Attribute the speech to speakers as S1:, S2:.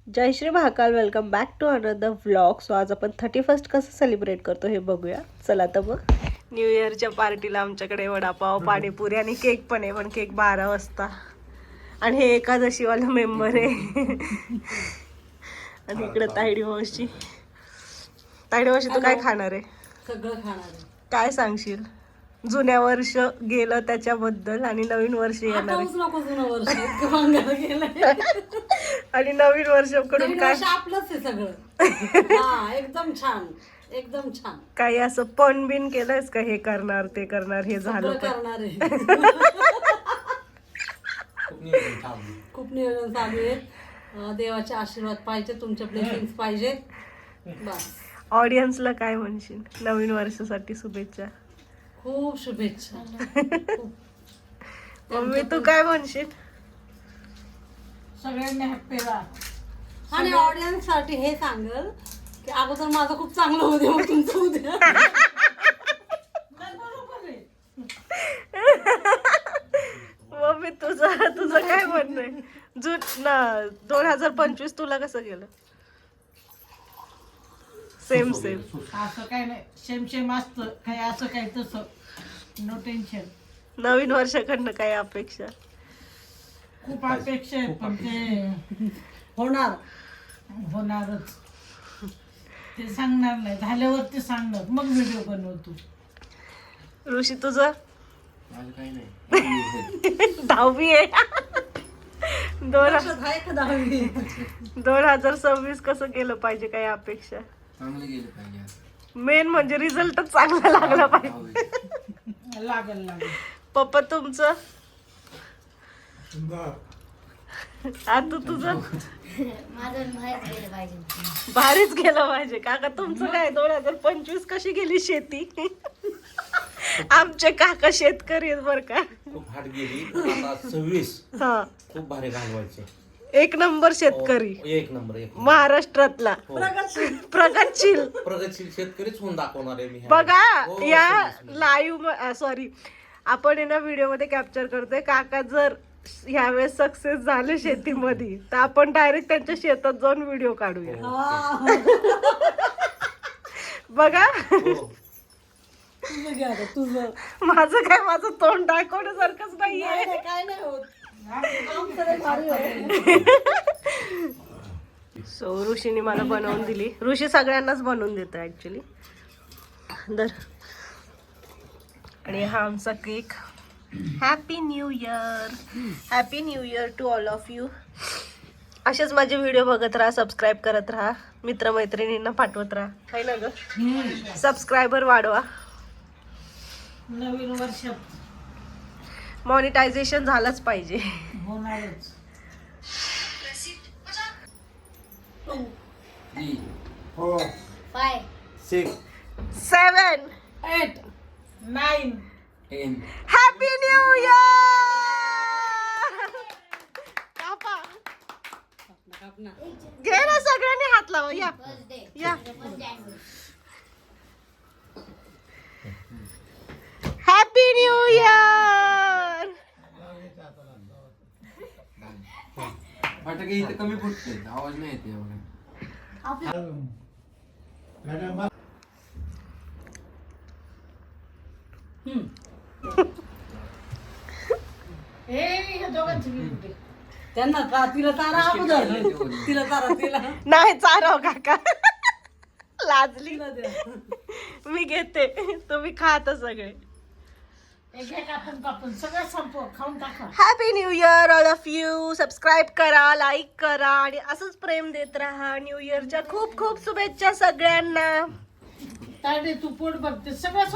S1: Jai Shri Mahakal. Welcome back to another vlog. So आज आपण 31st कसं सेलिब्रेट करतो हे बघूया. चला तर मग न्यू इयरच्या पार्टीला आमच्याकडे वडापाव, पाणीपुरी आणि केक पण आहे. पण केक 12 वाजता. आणि हे एकादशीवाला मेंबर आहे. आणि इकडे तायडी मावशी. तायडी मावशी तू काय खाणार आहे?
S2: सगळं खाणार आहे.
S1: काय सांगशील जुन्या वर्ष गेलं त्याच्याबद्दल आणि नवीन वर्ष येणार आहे?
S2: नको जुनं वर्ष वांगाला गेलंय.
S1: आणि नवीन वर्षाकडून काय
S2: आपलंच आहे सगळं. हा एकदम छान, एकदम छान.
S1: काही असं पण बिन केलंयस का? हे करणार ते करणार हे झालं
S2: सगळं
S1: पण?
S2: करणार आहे. खूप नियोजन चालू आहे. देवाचे आशीर्वाद पाहिजे, तुमचे ब्लेसिंग्स पाहिजे. बस.
S1: ऑडियन्सला काय म्हणशील नवीन वर्षासाठी शुभेच्छा?
S2: खूप शुभेच्छा.
S1: मम्मी तू काय म्हणशील?
S2: सगळ्यांनी हॅप्पी राहा. आणि ऑडियन्स साठी हे सांगल की अगोदर माझं खूप चांगलं होऊ दे, मग तुमचं होऊ दे.
S1: मम्मी तुझं काय म्हणणं आहे? 2025 तुला कसं गेलं? सेम
S3: असं काय नाही, सेम असतं काय, असं काय तसं. No tension.
S1: नवीन वर्षाकडनं काय अपेक्षा?
S3: खूप अपेक्षा आहेत पण ते होणारच. ते सांगणार नाही, झाल्यावर ते सांगणार, मग व्हिडिओ बनवतो.
S1: ऋषी तुझं? 10वी आहे. 2026 कसं गेलं पाहिजे? काय अपेक्षा? मेन म्हणजे रिझल्टच चांगला लागला पाहिजे.
S3: लागल
S1: पप्पा तुमचं? आता तुझं? भारीच गेलं पाहिजे. काका तुमचं काय? 2025 कशी गेली शेती? आमचे काका शेतकरी आहेत बर का.
S4: खूप हाट गेली. आता 26
S1: हा,
S4: खूप भारी घालवायचे.
S1: एक नंबर शेतकरी.
S4: एक नंबर
S1: महाराष्ट्रातला प्रगतशील
S4: शेतकरीच होऊन दाखवणार आहे मी.
S1: बघा या लाईव्ह सॉरी आपण आहे ना व्हिडिओ मध्ये कॅप्चर करतोय. काका जर ह्यावेळेस सक्सेस झाले शेतीमध्ये तर आपण डायरेक्ट त्यांच्या शेतात जाऊन व्हिडिओ काढूया. बघा
S2: तुझं
S1: माझं तोंड दाखवण्यासारखंच नाहीये.
S2: काय नाही होत.
S1: सो ऋषीने मला बनवून दिली. ऋषी सगळ्यांनाच बनवून देतो ऍक्च्युली. आणि हा आमचा cake. Happy new year. Happy new year to all of you. असेच माझे व्हिडिओ बघत राहा, सबस्क्राईब करत राहा, मित्रमैत्रिणींना पाठवत राहा. आहे ना ग? सबस्क्रायबर वाढवा.
S3: नवीन वर्ष
S1: मॉनिटायझेशन झालंच पाहिजे.
S3: होणारच.
S4: 3, 4, 5, 6,
S1: 7,
S3: 8, 9.
S4: 10.
S1: Happy new year. कापा घे ना, सगळ्यांनी हात लावा. या या. Happy new year.
S4: फटाके इथे कमी फुटते, आवाज नाही येते एवढा.
S2: त्यांना का तिला तारा अगोदर तिला
S1: नाही चाराव काका. लाजली. मी घेते, तुम्ही खाता सगळे.
S3: कापून सगळं संपव, खाऊन टाका.
S1: Happy new year all of you. Subscribe करा, लाईक करा आणि असंच प्रेम देत राहा. न्यू इयरच्या खूप खूप शुभेच्छा सगळ्यांना.
S3: तायडे तू पोट बघते सगळं